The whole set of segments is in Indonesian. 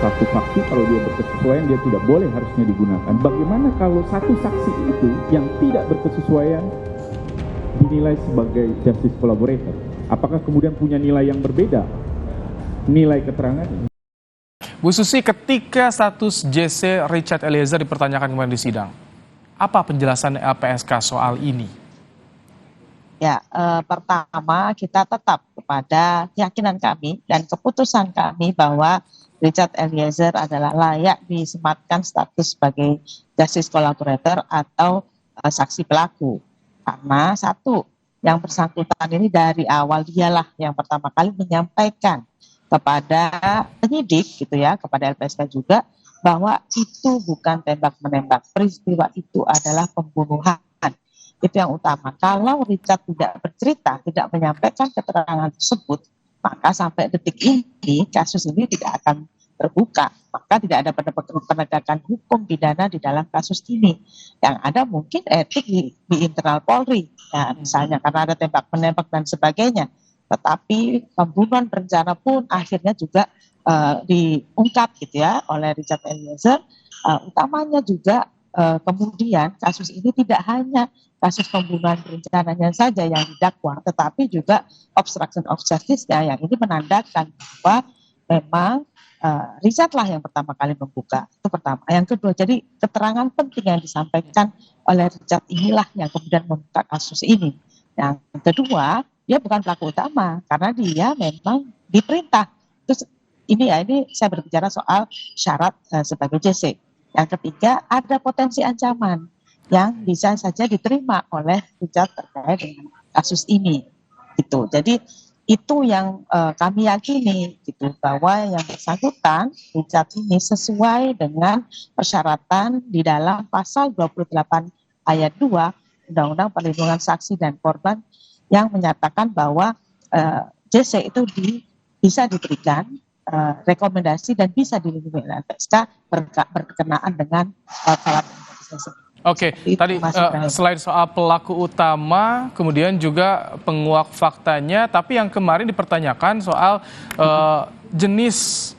satu saksi kalau dia berkesesuaian dia tidak boleh harusnya digunakan. Bagaimana kalau satu saksi itu yang tidak berkesesuaian dinilai sebagai justice collaborator? Apakah kemudian punya nilai yang berbeda? Nilai keterangan ini. Bu Susi, ketika status JC Richard Eliezer dipertanyakan kemarin di sidang, apa penjelasan LPSK soal ini? Ya, pertama kita tetap kepada keyakinan kami dan keputusan kami bahwa Richard Eliezer adalah layak disematkan status sebagai justice collaborator atau saksi pelaku. Karena satu, yang bersangkutan ini dari awal dialah yang pertama kali menyampaikan kepada penyidik gitu ya, kepada LPSK juga, bahwa itu bukan tembak-menembak, peristiwa itu adalah pembunuhan. Itu yang utama. Kalau Richard tidak bercerita, tidak menyampaikan keterangan tersebut, maka sampai detik ini kasus ini tidak akan terbuka. Maka tidak ada penegakan hukum pidana di dalam kasus ini. Yang ada mungkin etik di internal Polri, ya, misalnya karena ada tembak-menembak dan sebagainya. Tetapi pembunuhan berencana pun akhirnya juga diungkap gitu ya oleh Richard Eliezer. Utamanya juga kemudian kasus ini tidak hanya kasus pembunuhan berencananya saja yang didakwa, tetapi juga obstruction of justice-nya yang ini menandakan bahwa memang Richard lah yang pertama kali membuka. Itu pertama. Yang kedua, jadi keterangan penting yang disampaikan oleh Richard inilah yang kemudian membuka kasus ini. Yang kedua, dia bukan pelaku utama karena dia memang diperintah. Terus ini saya berbicara soal syarat sebagai JC. Yang ketiga, ada potensi ancaman yang bisa saja diterima oleh Richard terkait dengan kasus ini. Gitu. Jadi itu yang kami yakini gitu, bahwa yang bersangkutan Richard ini sesuai dengan persyaratan di dalam pasal 28 ayat 2 Undang-Undang Perlindungan Saksi dan Korban yang menyatakan bahwa JC itu bisa diberikan rekomendasi dan bisa dilindungi oleh LPSK berkenaan dengan syarat tersebut. Oke, tadi selain soal pelaku utama, kemudian juga penguak faktanya, tapi yang kemarin dipertanyakan soal jenis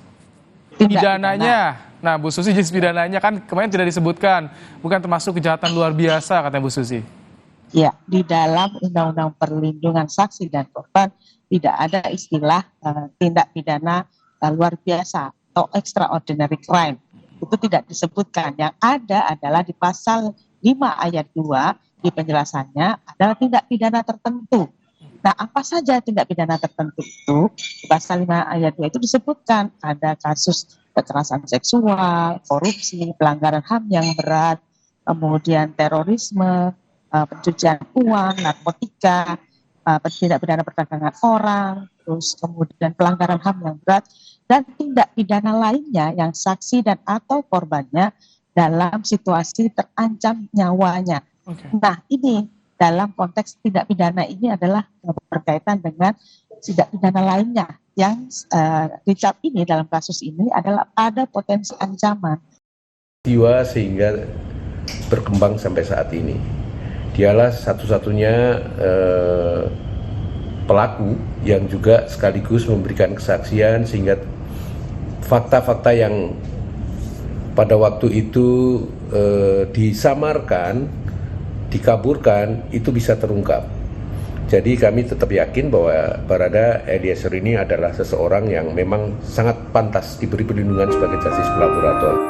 pidananya. Nah, Bu Susi, jenis pidananya kan kemarin tidak disebutkan, bukan termasuk kejahatan luar biasa, katanya Bu Susi. Ya, di dalam Undang-Undang Perlindungan Saksi dan Korban tidak ada istilah tindak pidana luar biasa atau extraordinary crime. Itu tidak disebutkan. Yang ada adalah di pasal 5 ayat 2 di penjelasannya adalah tindak pidana tertentu. Nah, apa saja tindak pidana tertentu itu? Di pasal 5 ayat 2 itu disebutkan ada kasus kekerasan seksual, korupsi, pelanggaran HAM yang berat, kemudian terorisme, pencucian uang, narkotika, tindak pidana perdagangan orang, terus kemudian pelanggaran HAM yang berat, dan tindak pidana lainnya yang saksi dan atau korbannya dalam situasi terancam nyawanya. Okay. Nah, ini dalam konteks tindak pidana ini adalah berkaitan dengan tindak pidana lainnya yang Richard ini dalam kasus ini adalah ada potensi ancaman. Jiwa sehingga berkembang sampai saat ini. Dialah satu-satunya pelaku yang juga sekaligus memberikan kesaksian sehingga fakta-fakta yang pada waktu itu disamarkan, dikaburkan, itu bisa terungkap. Jadi kami tetap yakin bahwa Barada Eliezer ini adalah seseorang yang memang sangat pantas diberi perlindungan sebagai justice collaborator.